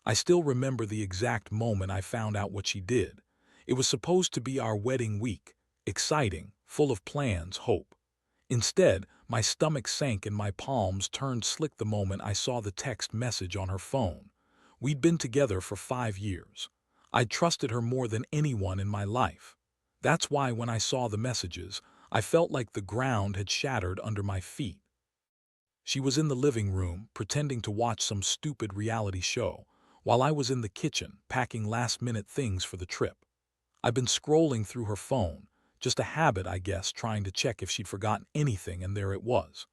I still remember the exact moment I found out what she did. It was supposed to be our wedding week, exciting, full of plans, hope. Instead, my stomach sank and my palms turned slick the moment I saw the text message on her phone. We'd been together for 5 years. I'd trusted her more than anyone in my life. That's why when I saw the messages, I felt like the ground had shattered under my feet. She was in the living room, pretending to watch some stupid reality show, while I was in the kitchen, packing last-minute things for the trip. I'd been scrolling through her phone, just a habit, I guess, trying to check if she'd forgotten anything, and there it was.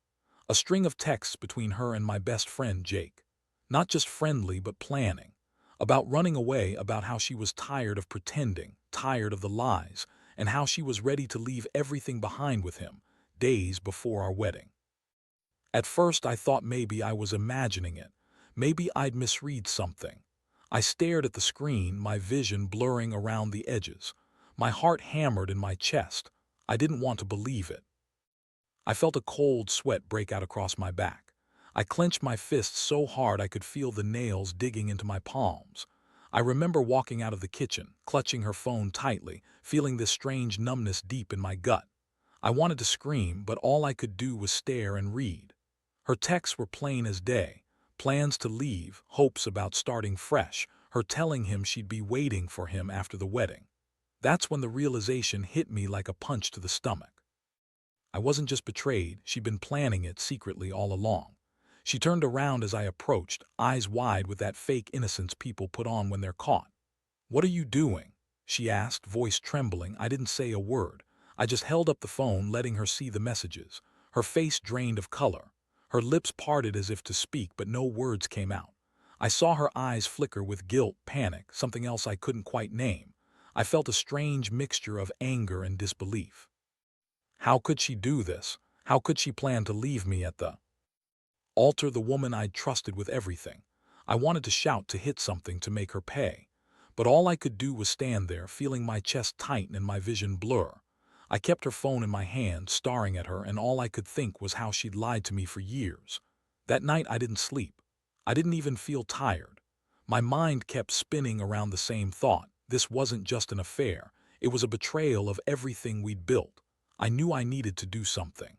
A string of texts between her and my best friend, Jake. Not just friendly, but planning. About running away, about how she was tired of pretending, tired of the lies, and how she was ready to leave everything behind with him, days before our wedding. At first I thought maybe I was imagining it. Maybe I'd misread something. I stared at the screen, my vision blurring around the edges. My heart hammered in my chest. I didn't want to believe it. I felt a cold sweat break out across my back. I clenched my fists so hard I could feel the nails digging into my palms. I remember walking out of the kitchen, clutching her phone tightly, feeling this strange numbness deep in my gut. I wanted to scream, but all I could do was stare and read. Her texts were plain as day. Plans to leave, hopes about starting fresh, her telling him she'd be waiting for him after the wedding. That's when the realization hit me like a punch to the stomach. I wasn't just betrayed, she'd been planning it secretly all along. She turned around as I approached, eyes wide with that fake innocence people put on when they're caught. "What are you doing?" she asked, voice trembling. I didn't say a word. I just held up the phone, letting her see the messages. Her face drained of color. Her lips parted as if to speak, but no words came out. I saw her eyes flicker with guilt, panic, something else I couldn't quite name. I felt a strange mixture of anger and disbelief. How could she do this? How could she plan to leave me at the altar, the woman I'd trusted with everything? I wanted to shout, to hit something, to make her pay. But all I could do was stand there, feeling my chest tighten and my vision blur. I kept her phone in my hand, staring at her, and all I could think was how she'd lied to me for years. That night I didn't sleep. I didn't even feel tired. My mind kept spinning around the same thought. This wasn't just an affair. It was a betrayal of everything we'd built. I knew I needed to do something.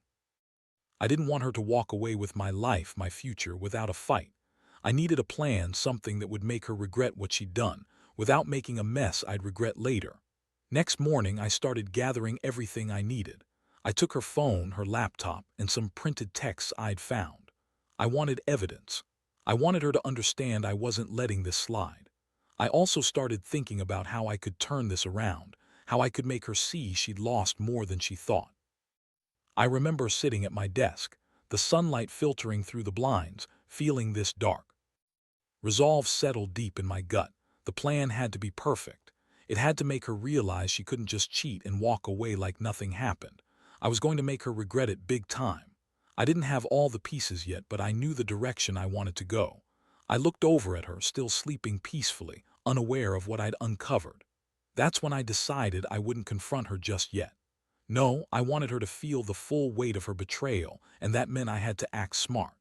I didn't want her to walk away with my life, my future, without a fight. I needed a plan, something that would make her regret what she'd done, without making a mess I'd regret later. Next morning, I started gathering everything I needed. I took her phone, her laptop, and some printed texts I'd found. I wanted evidence. I wanted her to understand I wasn't letting this slide. I also started thinking about how I could turn this around, how I could make her see she'd lost more than she thought. I remember sitting at my desk, the sunlight filtering through the blinds, feeling this dark. Resolve settled deep in my gut. The plan had to be perfect. It had to make her realize she couldn't just cheat and walk away like nothing happened. I was going to make her regret it big time. I didn't have all the pieces yet, but I knew the direction I wanted to go. I looked over at her, still sleeping peacefully, unaware of what I'd uncovered. That's when I decided I wouldn't confront her just yet. No, I wanted her to feel the full weight of her betrayal, and that meant I had to act smart.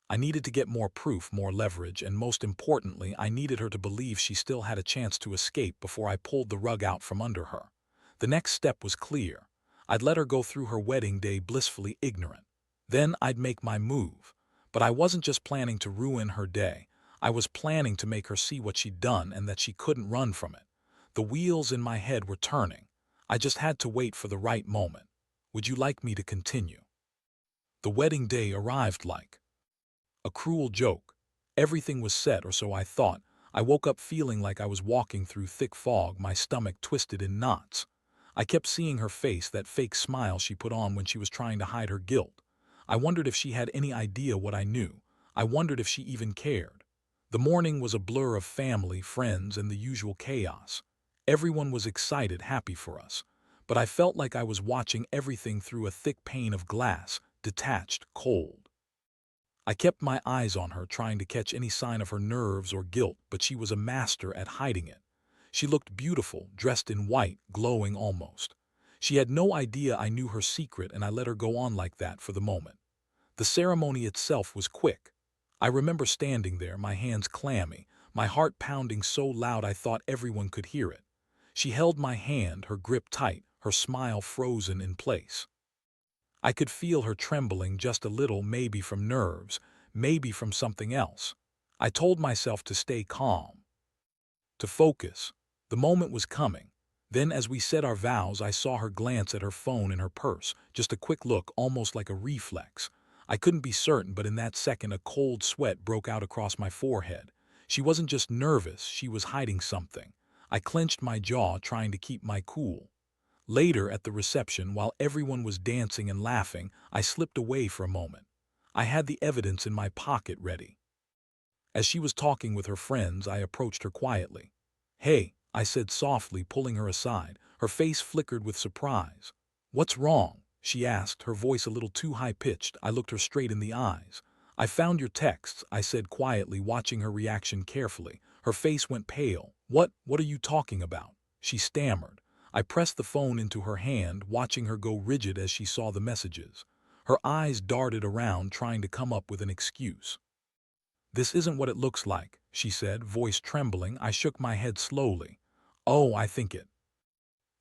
I needed to get more proof, more leverage, and most importantly, I needed her to believe she still had a chance to escape before I pulled the rug out from under her. The next step was clear. I'd let her go through her wedding day blissfully ignorant. Then I'd make my move. But I wasn't just planning to ruin her day. I was planning to make her see what she'd done and that she couldn't run from it. The wheels in my head were turning. I just had to wait for the right moment. Would you like me to continue? The wedding day arrived like a cruel joke. Everything was set, or so I thought. I woke up feeling like I was walking through thick fog, my stomach twisted in knots. I kept seeing her face, that fake smile she put on when she was trying to hide her guilt. I wondered if she had any idea what I knew. I wondered if she even cared. The morning was a blur of family, friends, and the usual chaos. Everyone was excited, happy for us. But I felt like I was watching everything through a thick pane of glass, detached, cold. I kept my eyes on her, trying to catch any sign of her nerves or guilt, but she was a master at hiding it. She looked beautiful, dressed in white, glowing almost. She had no idea I knew her secret, and I let her go on like that for the moment. The ceremony itself was quick. I remember standing there, my hands clammy, my heart pounding so loud I thought everyone could hear it. She held my hand, her grip tight, her smile frozen in place. I could feel her trembling just a little, maybe from nerves, maybe from something else. I told myself to stay calm, to focus. The moment was coming. Then, as we said our vows, I saw her glance at her phone in her purse, just a quick look, almost like a reflex. I couldn't be certain, but in that second a cold sweat broke out across my forehead. She wasn't just nervous, she was hiding something. I clenched my jaw, trying to keep my cool. Later, at the reception, while everyone was dancing and laughing, I slipped away for a moment. I had the evidence in my pocket ready. As she was talking with her friends, I approached her quietly. "Hey," I said softly, pulling her aside. Her face flickered with surprise. "What's wrong?" she asked, her voice a little too high-pitched. I looked her straight in the eyes. "I found your texts," I said quietly, watching her reaction carefully. Her face went pale. What are you talking about?" she stammered. I pressed the phone into her hand, watching her go rigid as she saw the messages. Her eyes darted around, trying to come up with an excuse. "This isn't what it looks like," she said, voice trembling. I shook my head slowly. "Oh, I think it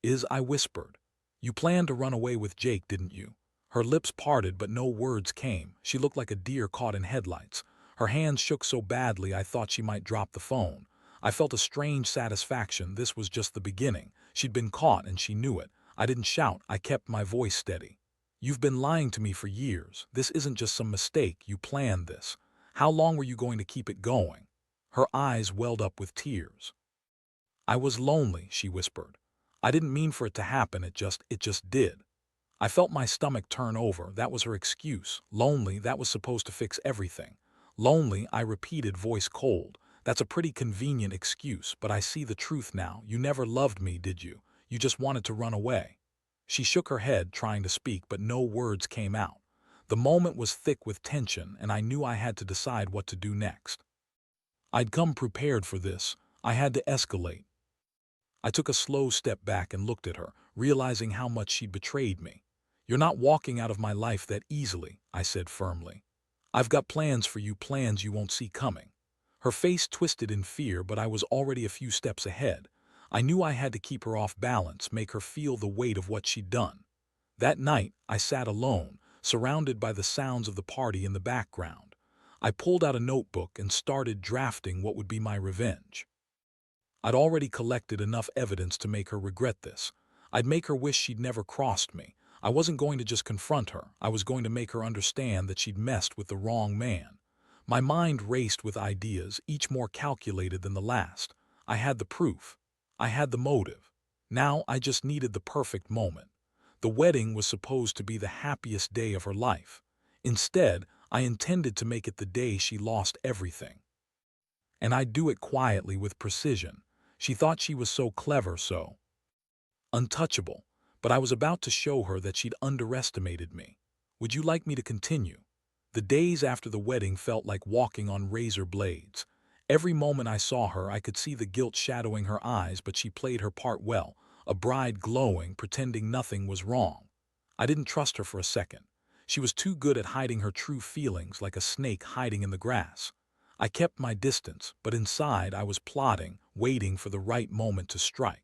is," I whispered. "You planned to run away with Jake, didn't you?" Her lips parted, but no words came. She looked like a deer caught in headlights. Her hands shook so badly I thought she might drop the phone. I felt a strange satisfaction. This was just the beginning. She'd been caught, and she knew it. I didn't shout. I kept my voice steady. "You've been lying to me for years. This isn't just some mistake. You planned this. How long were you going to keep it going?" Her eyes welled up with tears. "I was lonely," she whispered. "I didn't mean for it to happen, it just did." I felt my stomach turn over. That was her excuse. Lonely, that was supposed to fix everything. "Lonely," I repeated, voice cold. "That's a pretty convenient excuse, but I see the truth now. You never loved me, did you? You just wanted to run away." She shook her head, trying to speak, but no words came out. The moment was thick with tension, and I knew I had to decide what to do next. I'd come prepared for this. I had to escalate. I took a slow step back and looked at her, realizing how much she'd betrayed me. "You're not walking out of my life that easily," I said firmly. "I've got plans for you, plans you won't see coming." Her face twisted in fear, but I was already a few steps ahead. I knew I had to keep her off balance, make her feel the weight of what she'd done. That night, I sat alone, surrounded by the sounds of the party in the background. I pulled out a notebook and started drafting what would be my revenge. I'd already collected enough evidence to make her regret this. I'd make her wish she'd never crossed me. I wasn't going to just confront her. I was going to make her understand that she'd messed with the wrong man. My mind raced with ideas, each more calculated than the last. I had the proof. I had the motive. Now I just needed the perfect moment. The wedding was supposed to be the happiest day of her life. Instead, I intended to make it the day she lost everything. And I'd do it quietly, with precision. She thought she was so clever, so untouchable, but I was about to show her that she'd underestimated me. "Would you like me to continue?" The days after the wedding felt like walking on razor blades. Every moment I saw her, I could see the guilt shadowing her eyes, but she played her part well, a bride glowing, pretending nothing was wrong. I didn't trust her for a second. She was too good at hiding her true feelings, like a snake hiding in the grass. I kept my distance, but inside I was plotting, waiting for the right moment to strike.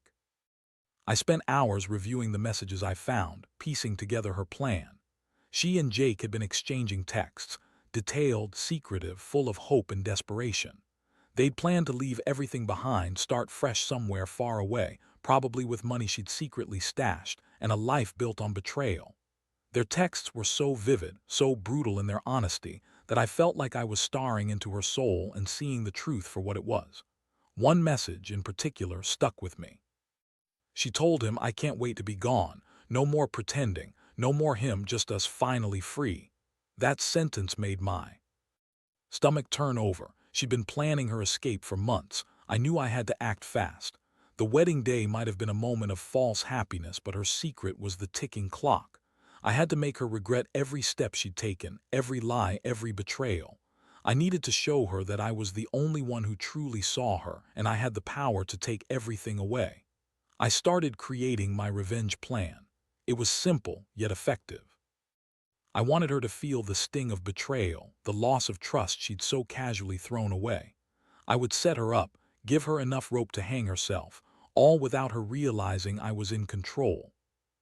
I spent hours reviewing the messages I found, piecing together her plan. She and Jake had been exchanging texts, detailed, secretive, full of hope and desperation. They'd planned to leave everything behind, start fresh somewhere far away, probably with money she'd secretly stashed, and a life built on betrayal. Their texts were so vivid, so brutal in their honesty, that I felt like I was staring into her soul and seeing the truth for what it was. One message, in particular, stuck with me. She told him, "I can't wait to be gone. No more pretending. No more him, just us, finally free." That sentence made my stomach turn over. She'd been planning her escape for months. I knew I had to act fast. The wedding day might have been a moment of false happiness, but her secret was the ticking clock. I had to make her regret every step she'd taken, every lie, every betrayal. I needed to show her that I was the only one who truly saw her, and I had the power to take everything away. I started creating my revenge plan. It was simple, yet effective. I wanted her to feel the sting of betrayal, the loss of trust she'd so casually thrown away. I would set her up, give her enough rope to hang herself, all without her realizing I was in control.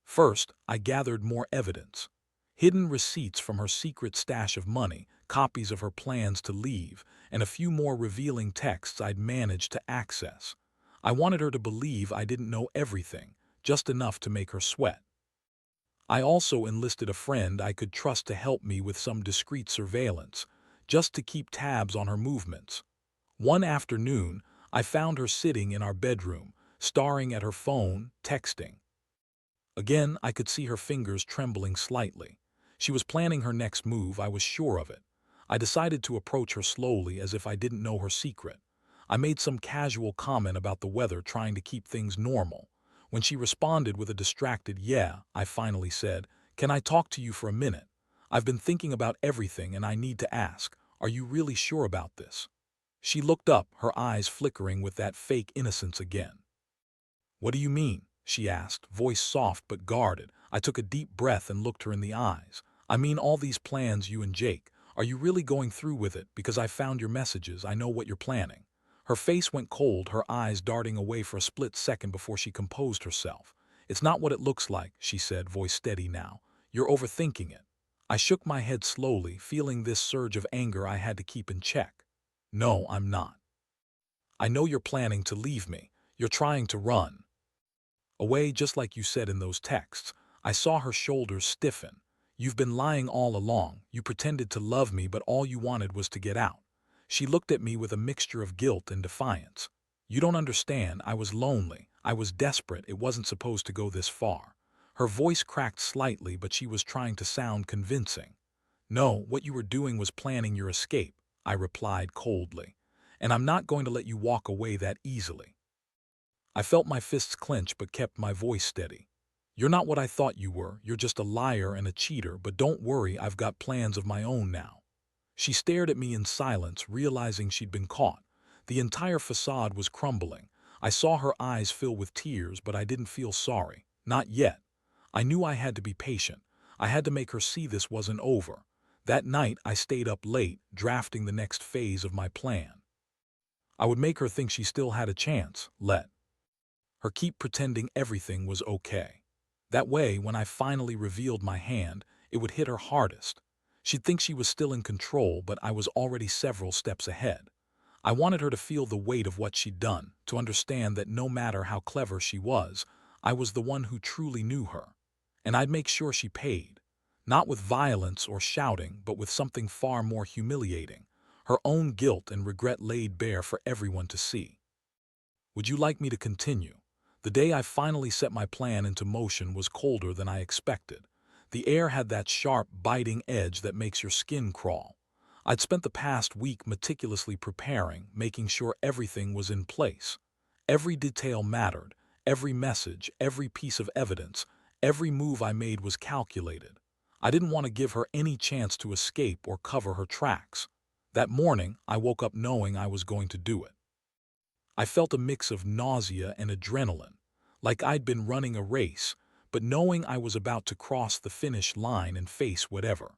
First, I gathered more evidence. Hidden receipts from her secret stash of money, copies of her plans to leave, and a few more revealing texts I'd managed to access. I wanted her to believe I didn't know everything, just enough to make her sweat. I also enlisted a friend I could trust to help me with some discreet surveillance, just to keep tabs on her movements. One afternoon, I found her sitting in our bedroom, staring at her phone, texting. Again, I could see her fingers trembling slightly. She was planning her next move, I was sure of it. I decided to approach her slowly as if I didn't know her secret. I made some casual comment about the weather, trying to keep things normal. When she responded with a distracted "yeah," I finally said, "Can I talk to you for a minute? I've been thinking about everything and I need to ask, are you really sure about this?" She looked up, her eyes flickering with that fake innocence again. "What do you mean?" she asked, voice soft but guarded. I took a deep breath and looked her in the eyes. "I mean all these plans you and Jake. Are you really going through with it? Because I found your messages, I know what you're planning." Her face went cold, her eyes darting away for a split second before she composed herself. "It's not what it looks like," she said, voice steady now. "You're overthinking it." I shook my head slowly, feeling this surge of anger I had to keep in check. "No, I'm not. I know you're planning to leave me. You're trying to run away, just like you said in those texts." I saw her shoulders stiffen. "You've been lying all along. You pretended to love me, but all you wanted was to get out." She looked at me with a mixture of guilt and defiance. "You don't understand. I was lonely. I was desperate. It wasn't supposed to go this far." Her voice cracked slightly, but she was trying to sound convincing. "No, what you were doing was planning your escape," I replied coldly. "And I'm not going to let you walk away that easily." I felt my fists clench but kept my voice steady. "You're not what I thought you were. You're just a liar and a cheater, but don't worry, I've got plans of my own now." She stared at me in silence, realizing she'd been caught. The entire facade was crumbling. I saw her eyes fill with tears, but I didn't feel sorry. Not yet. I knew I had to be patient. I had to make her see this wasn't over. That night, I stayed up late, drafting the next phase of my plan. I would make her think she still had a chance, let her keep pretending everything was okay. That way, when I finally revealed my hand, it would hit her hardest. She'd think she was still in control, but I was already several steps ahead. I wanted her to feel the weight of what she'd done, to understand that no matter how clever she was, I was the one who truly knew her. And I'd make sure she paid. Not with violence or shouting, but with something far more humiliating. Her own guilt and regret laid bare for everyone to see. Would you like me to continue? The day I finally set my plan into motion was colder than I expected. The air had that sharp, biting edge that makes your skin crawl. I'd spent the past week meticulously preparing, making sure everything was in place. Every detail mattered, every message, every piece of evidence, every move I made was calculated. I didn't want to give her any chance to escape or cover her tracks. That morning, I woke up knowing I was going to do it. I felt a mix of nausea and adrenaline, like I'd been running a race, but knowing I was about to cross the finish line and face whatever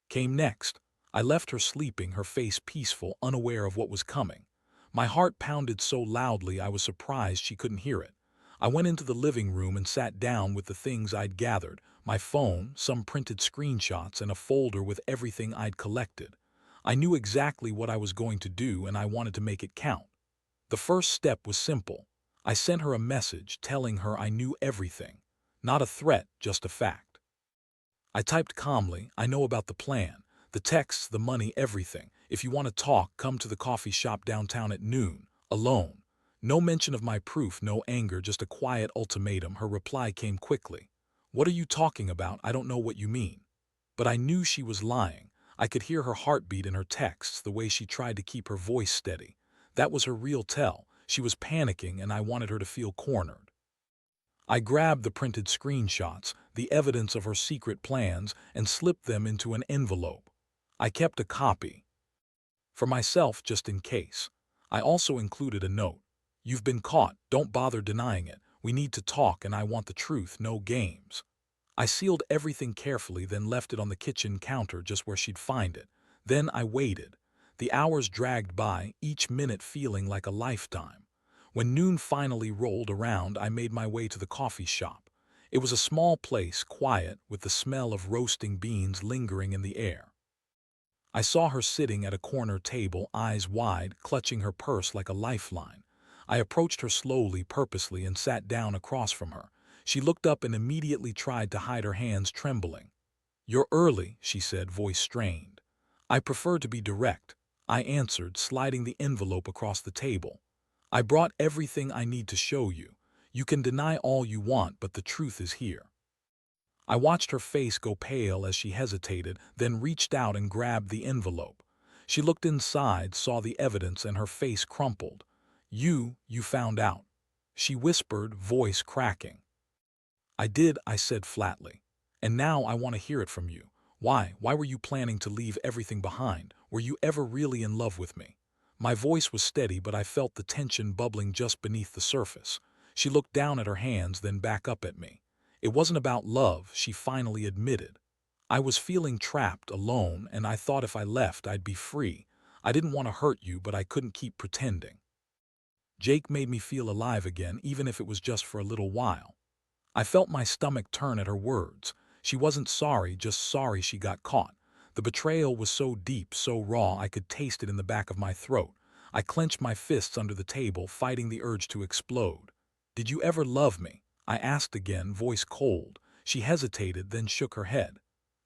came next. I left her sleeping, her face peaceful, unaware of what was coming. My heart pounded so loudly I was surprised she couldn't hear it. I went into the living room and sat down with the things I'd gathered, my phone, some printed screenshots, and a folder with everything I'd collected. I knew exactly what I was going to do, and I wanted to make it count. The first step was simple. I sent her a message telling her I knew everything. Not a threat, just a fact. I typed calmly, "I know about the plan, the texts, the money, everything. If you want to talk, come to the coffee shop downtown at noon, alone." No mention of my proof, no anger, just a quiet ultimatum. Her reply came quickly. "What are you talking about? I don't know what you mean." But I knew she was lying. I could hear her heartbeat in her texts, the way she tried to keep her voice steady. That was her real tell. She was panicking, and I wanted her to feel cornered. I grabbed the printed screenshots, the evidence of her secret plans, and slipped them into an envelope. I kept a copy for myself just in case. I also included a note. "You've been caught. Don't bother denying it. We need to talk, and I want the truth, no games." I sealed everything carefully, then left it on the kitchen counter just where she'd find it. Then I waited. The hours dragged by, each minute feeling like a lifetime. When noon finally rolled around, I made my way to the coffee shop. It was a small place, quiet, with the smell of roasting beans lingering in the air. I saw her sitting at a corner table, eyes wide, clutching her purse like a lifeline. I approached her slowly, purposely, and sat down across from her. She looked up and immediately tried to hide her hands, trembling. "You're early," she said, voice strained. "I prefer to be direct," I answered, sliding the envelope across the table. "I brought everything I need to show you. You can deny all you want, but the truth is here." I watched her face go pale as she hesitated, then reached out and grabbed the envelope. She looked inside, saw the evidence, and her face crumpled. You found out," she whispered, voice cracking. "I did," I said flatly. "And now I want to hear it from you. Why were you planning to leave everything behind? Were you ever really in love with me?" My voice was steady, but I felt the tension bubbling just beneath the surface. She looked down at her hands, then back up at me. It wasn't about love, she finally admitted. I was feeling trapped, alone, and I thought if I left, I'd be free. I didn't want to hurt you, but I couldn't keep pretending. Jake made me feel alive again, even if it was just for a little while. I felt my stomach turn at her words. She wasn't sorry, just sorry she got caught. The betrayal was so deep, so raw, I could taste it in the back of my throat. I clenched my fists under the table, fighting the urge to explode. "Did you ever love me?" I asked again, voice cold. She hesitated, then shook her head.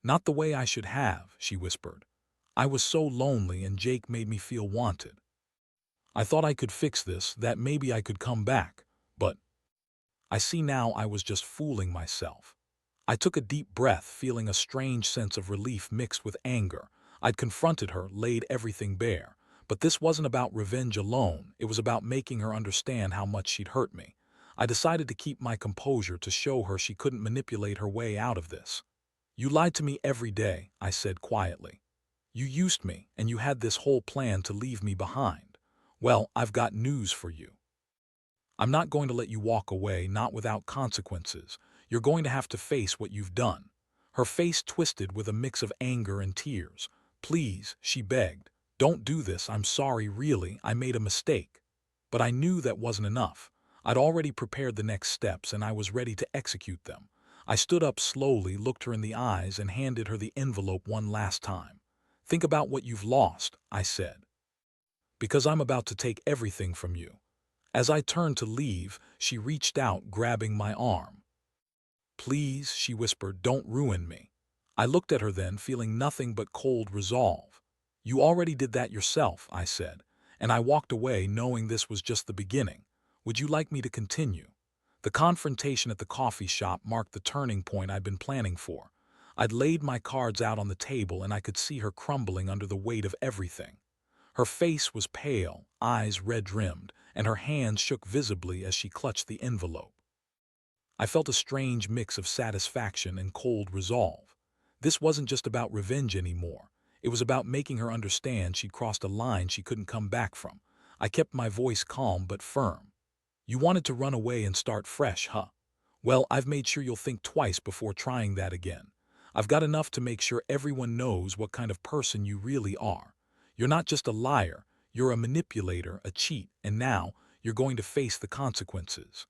"Not the way I should have," she whispered. "I was so lonely, and Jake made me feel wanted. I thought I could fix this, that maybe I could come back. But I see now I was just fooling myself." I took a deep breath, feeling a strange sense of relief mixed with anger. I'd confronted her, laid everything bare. But this wasn't about revenge alone, it was about making her understand how much she'd hurt me. I decided to keep my composure, to show her she couldn't manipulate her way out of this. "You lied to me every day," I said quietly. "You used me, and you had this whole plan to leave me behind. Well, I've got news for you. I'm not going to let you walk away, not without consequences. You're going to have to face what you've done." Her face twisted with a mix of anger and tears. "Please," she begged, "don't do this. I'm sorry, really. I made a mistake." But I knew that wasn't enough. I'd already prepared the next steps, and I was ready to execute them. I stood up slowly, looked her in the eyes, and handed her the envelope one last time. "Think about what you've lost," I said, "because I'm about to take everything from you." As I turned to leave, she reached out, grabbing my arm. "Please," she whispered, "don't ruin me." I looked at her then, feeling nothing but cold resolve. "You already did that yourself," I said, and I walked away knowing this was just the beginning. "Would you like me to continue?" The confrontation at the coffee shop marked the turning point I'd been planning for. I'd laid my cards out on the table, and I could see her crumbling under the weight of everything. Her face was pale, eyes red-rimmed, and her hands shook visibly as she clutched the envelope. I felt a strange mix of satisfaction and cold resolve. This wasn't just about revenge anymore. It was about making her understand she'd crossed a line she couldn't come back from. I kept my voice calm but firm. "You wanted to run away and start fresh, huh? Well, I've made sure you'll think twice before trying that again. I've got enough to make sure everyone knows what kind of person you really are. You're not just a liar, you're a manipulator, a cheat, and now you're going to face the consequences."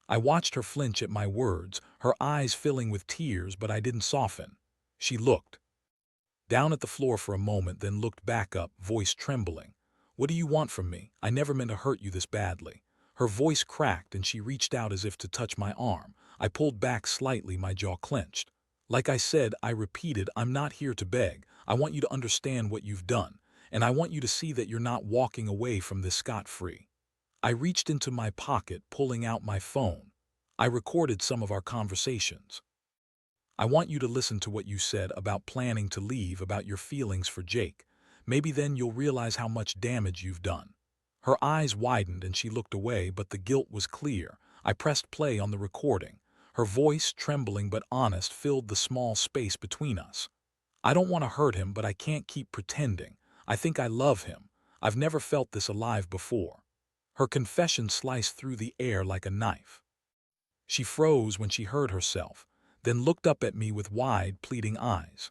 I watched her flinch at my words, her eyes filling with tears, but I didn't soften. She looked down at the floor for a moment, then looked back up, voice trembling. "What do you want from me? I never meant to hurt you this badly." Her voice cracked, and she reached out as if to touch my arm. I pulled back slightly, my jaw clenched. "Like I said," I repeated, "I'm not here to beg. I want you to understand what you've done, and I want you to see that you're not walking away from this scot-free." I reached into my pocket, pulling out my phone. I recorded some of our conversations. "I want you to listen to what you said about planning to leave, about your feelings for Jake. Maybe then you'll realize how much damage you've done." Her eyes widened and she looked away, but the guilt was clear. I pressed play on the recording. Her voice, trembling but honest, filled the small space between us. "I don't want to hurt him, but I can't keep pretending. I think I love him. I've never felt this alive before." Her confession sliced through the air like a knife. She froze when she heard herself, then looked up at me with wide, pleading eyes.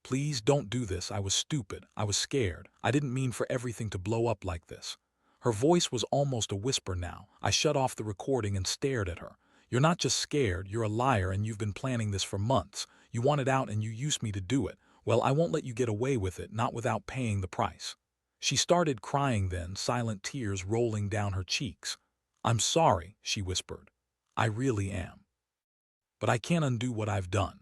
Please don't do this. I was stupid. I was scared. I didn't mean for everything to blow up like this. Her voice was almost a whisper now. I shut off the recording and stared at her. You're not just scared, you're a liar, and you've been planning this for months. You want it out and you used me to do it. Well, I won't let you get away with it, not without paying the price. She started crying then, silent tears rolling down her cheeks. I'm sorry, she whispered. I really am. But I can't undo what I've done.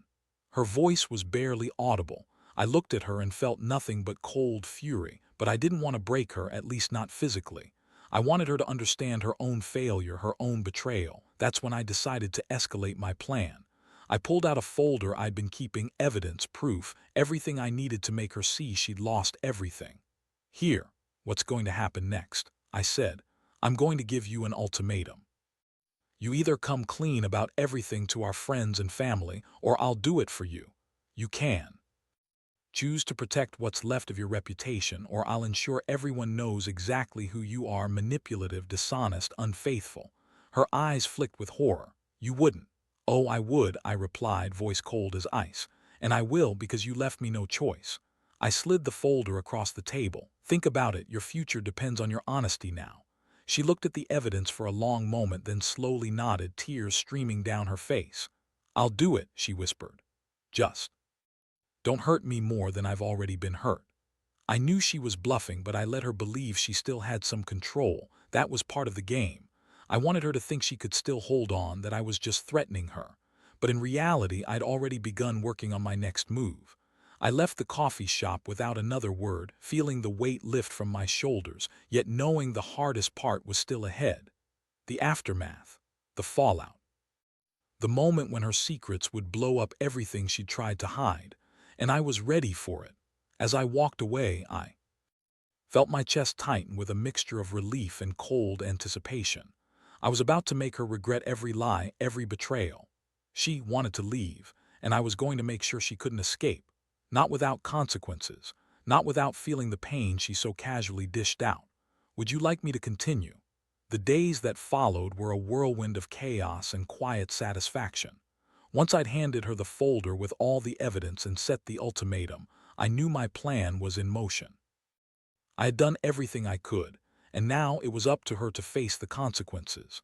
Her voice was barely audible. I looked at her and felt nothing but cold fury, but I didn't want to break her, at least not physically. I wanted her to understand her own failure, her own betrayal. That's when I decided to escalate my plan. I pulled out a folder I'd been keeping, evidence, proof, everything I needed to make her see she'd lost everything. Here, what's going to happen next? I said. I'm going to give you an ultimatum. You either come clean about everything to our friends and family, or I'll do it for you. You can. Choose to protect what's left of your reputation, or I'll ensure everyone knows exactly who you are: manipulative, dishonest, unfaithful. Her eyes flicked with horror. You wouldn't. Oh, I would, I replied, voice cold as ice. And I will, because you left me no choice. I slid the folder across the table. Think about it. Your future depends on your honesty now. She looked at the evidence for a long moment, then slowly nodded, tears streaming down her face. I'll do it, she whispered. Just don't hurt me more than I've already been hurt. I knew she was bluffing, but I let her believe she still had some control. That was part of the game. I wanted her to think she could still hold on, that I was just threatening her. But in reality, I'd already begun working on my next move. I left the coffee shop without another word, feeling the weight lift from my shoulders, yet knowing the hardest part was still ahead. The aftermath. The fallout. The moment when her secrets would blow up everything she'd tried to hide. And I was ready for it. As I walked away, I felt my chest tighten with a mixture of relief and cold anticipation. I was about to make her regret every lie, every betrayal. She wanted to leave, and I was going to make sure she couldn't escape. Not without consequences, not without feeling the pain she so casually dished out. Would you like me to continue? The days that followed were a whirlwind of chaos and quiet satisfaction. Once I'd handed her the folder with all the evidence and set the ultimatum, I knew my plan was in motion. I had done everything I could, and now it was up to her to face the consequences.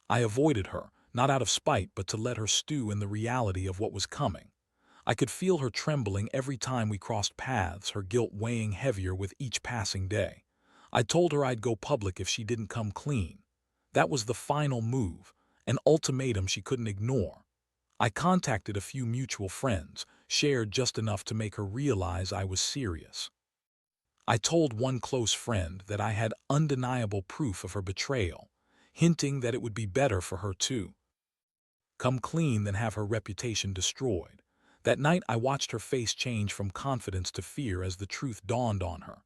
I avoided her, not out of spite, but to let her stew in the reality of what was coming. I could feel her trembling every time we crossed paths, her guilt weighing heavier with each passing day. I told her I'd go public if she didn't come clean. That was the final move, an ultimatum she couldn't ignore. I contacted a few mutual friends, shared just enough to make her realize I was serious. I told one close friend that I had undeniable proof of her betrayal, hinting that it would be better for her to come clean than have her reputation destroyed. That night I watched her face change from confidence to fear as the truth dawned on her.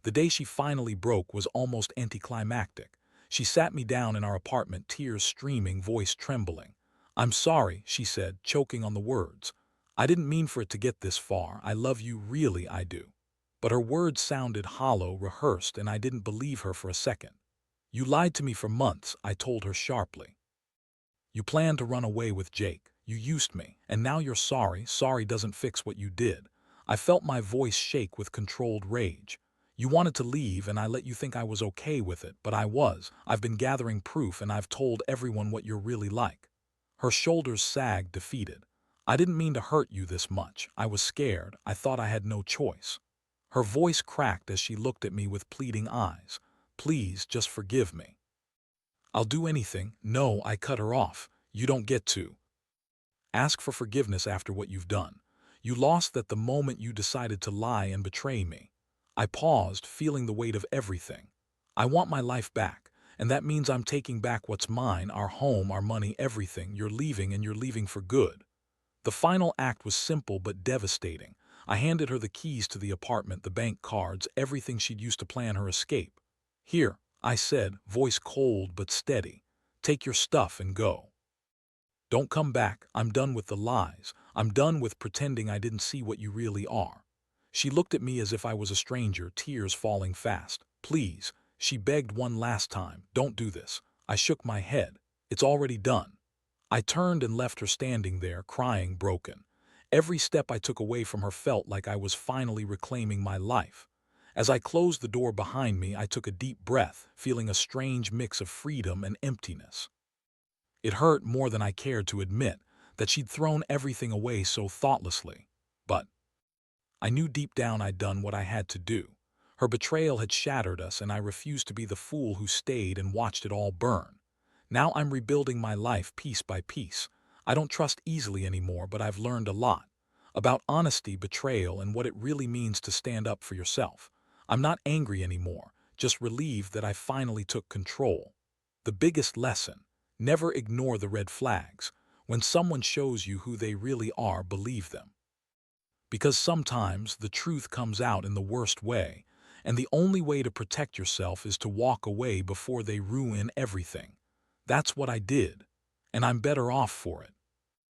The day she finally broke was almost anticlimactic. She sat me down in our apartment, tears streaming, voice trembling. I'm sorry, she said, choking on the words. I didn't mean for it to get this far. I love you, really I do. But her words sounded hollow, rehearsed, and I didn't believe her for a second. You lied to me for months, I told her sharply. You planned to run away with Jake. You used me, and now you're sorry. Sorry doesn't fix what you did. I felt my voice shake with controlled rage. You wanted to leave, and I let you think I was okay with it, but I was. I've been gathering proof, and I've told everyone what you're really like. Her shoulders sagged, defeated. I didn't mean to hurt you this much. I was scared. I thought I had no choice. Her voice cracked as she looked at me with pleading eyes. Please, just forgive me. I'll do anything. No, I cut her off. You don't get to ask for forgiveness after what you've done. You lost that the moment you decided to lie and betray me. I paused, feeling the weight of everything. I want my life back, and that means I'm taking back what's mine, our home, our money, everything. You're leaving, and you're leaving for good. The final act was simple but devastating. I handed her the keys to the apartment, the bank cards, everything she'd used to plan her escape. Here, I said, voice cold but steady. Take your stuff and go. Don't come back. I'm done with the lies. I'm done with pretending I didn't see what you really are. She looked at me as if I was a stranger, tears falling fast. Please, she begged one last time, don't do this. I shook my head. It's already done. I turned and left her standing there, crying, broken. Every step I took away from her felt like I was finally reclaiming my life. As I closed the door behind me, I took a deep breath, feeling a strange mix of freedom and emptiness. It hurt more than I cared to admit that she'd thrown everything away so thoughtlessly. But I knew deep down I'd done what I had to do. Her betrayal had shattered us, and I refused to be the fool who stayed and watched it all burn. Now I'm rebuilding my life piece by piece. I don't trust easily anymore, but I've learned a lot about honesty, betrayal, and what it really means to stand up for yourself. I'm not angry anymore, just relieved that I finally took control. The biggest lesson: never ignore the red flags. When someone shows you who they really are, believe them. Because sometimes the truth comes out in the worst way, and the only way to protect yourself is to walk away before they ruin everything. That's what I did, and I'm better off for it.